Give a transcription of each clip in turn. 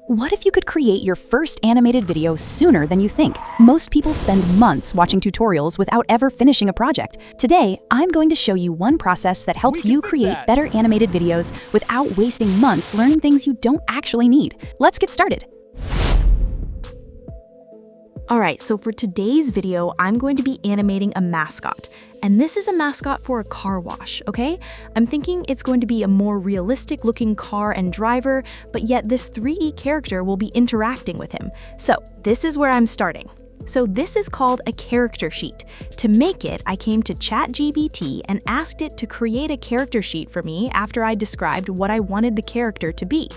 What if you could create your first animated video sooner than you think? Most people spend months watching tutorials without ever finishing a project. Today, I'm going to show you one process that helps you create better animated videos without wasting months learning things you don't actually need. Let's get started. Alright, so for today's video, I'm going to be animating a mascot. And this is a mascot for a car wash, okay? I'm thinking it's going to be a more realistic looking car and driver, but yet this 3D character will be interacting with him. So this is where I'm starting. So this is called a character sheet. To make it, I came to ChatGPT and asked it to create a character sheet for me after I described what I wanted the character to be.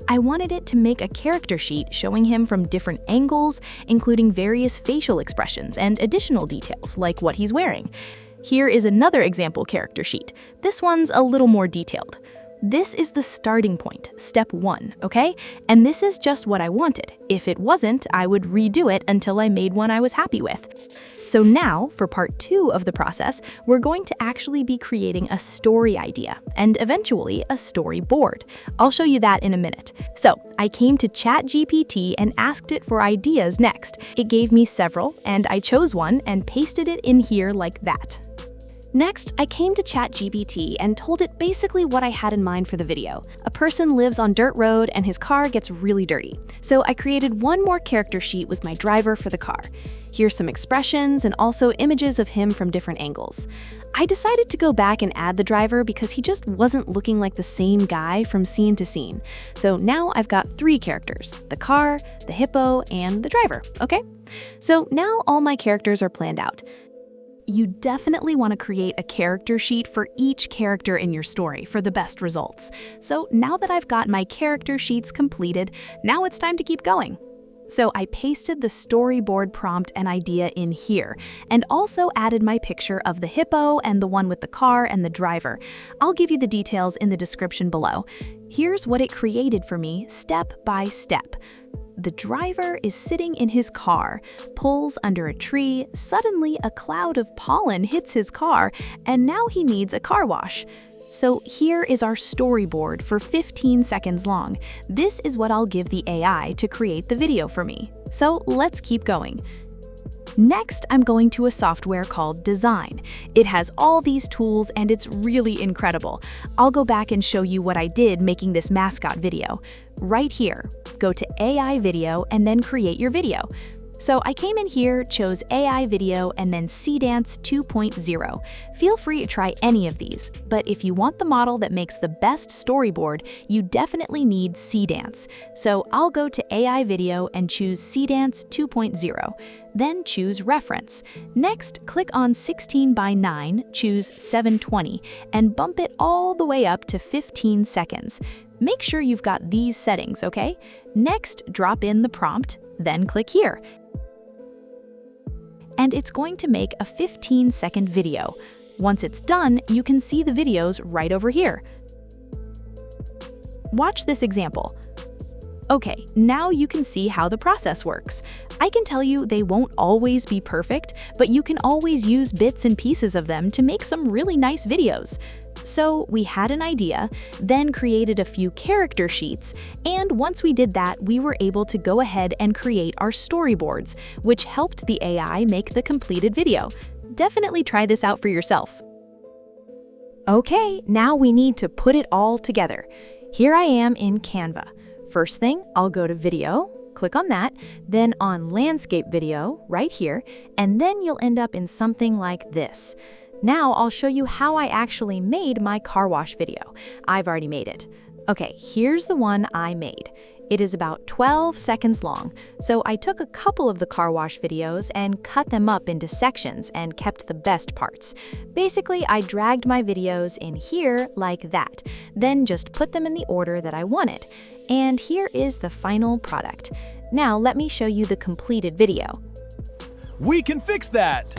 I wanted it to make a character sheet showing him from different angles, including various facial expressions and additional details like what he's wearing. Here is another example character sheet. This one's a little more detailed. This is the starting point, step 1, okay? And this is just what I wanted. If it wasn't, I would redo it until I made one I was happy with. So now, for part 2 of the process, we're going to actually be creating a story idea and eventually a storyboard. I'll show you that in a minute. So I came to ChatGPT and asked it for ideas next. It gave me several, and I chose one and pasted it in here like that. Next, I came to ChatGPT and told it basically what I had in mind for the video. A person lives on dirt road and his car gets really dirty. So I created one more character sheet with my driver for the car. Here's some expressions and also images of him from different angles. I decided to go back and add the driver because he just wasn't looking like the same guy from scene to scene. So now I've got 3 characters: the car, the hippo, and the driver, okay? So now all my characters are planned out. You definitely want to create a character sheet for each character in your story for the best results. So now that I've got my character sheets completed, now it's time to keep going. So I pasted the storyboard prompt and idea in here, and also added my picture of the hippo and the one with the car and the driver. I'll give you the details in the description below. Here's what it created for me step by step. The driver is sitting in his car, pulls under a tree, suddenly a cloud of pollen hits his car, and now he needs a car wash. So here is our storyboard for 15 seconds long. This is what I'll give the AI to create the video for me. So let's keep going. Next, I'm going to a software called Dzine. It has all these tools and it's really incredible. I'll go back and show you what I did making this mascot video. Right here, go to AI video and then create your video. So I came in here, chose AI video, and then Dance 2.0. Feel free to try any of these, but if you want the model that makes the best storyboard, you definitely need Dance. So I'll go to AI video and choose Dance 2.0. Then choose Reference. Next, click on 16:9, choose 720, and bump it all the way up to 15 seconds. Make sure you've got these settings, okay? Next, drop in the prompt, then click here. And it's going to make a 15-second video. Once it's done, you can see the videos right over here. Watch this example. Okay, now you can see how the process works. I can tell you they won't always be perfect, but you can always use bits and pieces of them to make some really nice videos. So we had an idea, then created a few character sheets, and once we did that, we were able to go ahead and create our storyboards, which helped the AI make the completed video. Definitely try this out for yourself. Okay, now we need to put it all together. Here I am in Canva. First thing, I'll go to Video, click on that, then on Landscape Video, right here, and then you'll end up in something like this. Now I'll show you how I actually made my car wash video. I've already made it. Okay, here's the one I made. It is about 12 seconds long, so I took a couple of the car wash videos and cut them up into sections and kept the best parts. Basically, I dragged my videos in here like that, then just put them in the order that I wanted. And here is the final product. Now let me show you the completed video. We can fix that!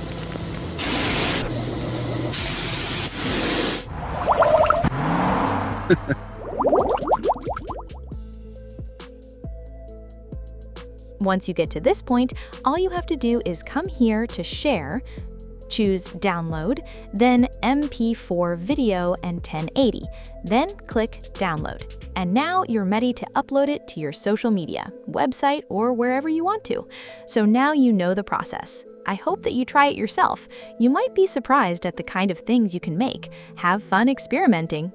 Once you get to this point, all you have to do is come here to Share, choose Download, then MP4 Video and 1080, then click Download. And now you're ready to upload it to your social media, website, or wherever you want to. So now you know the process. I hope that you try it yourself. You might be surprised at the kind of things you can make. Have fun experimenting.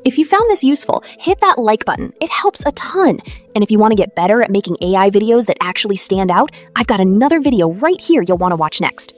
If you found this useful, hit that like button. It helps a ton. And if you want to get better at making AI videos that actually stand out, I've got another video right here you'll want to watch next.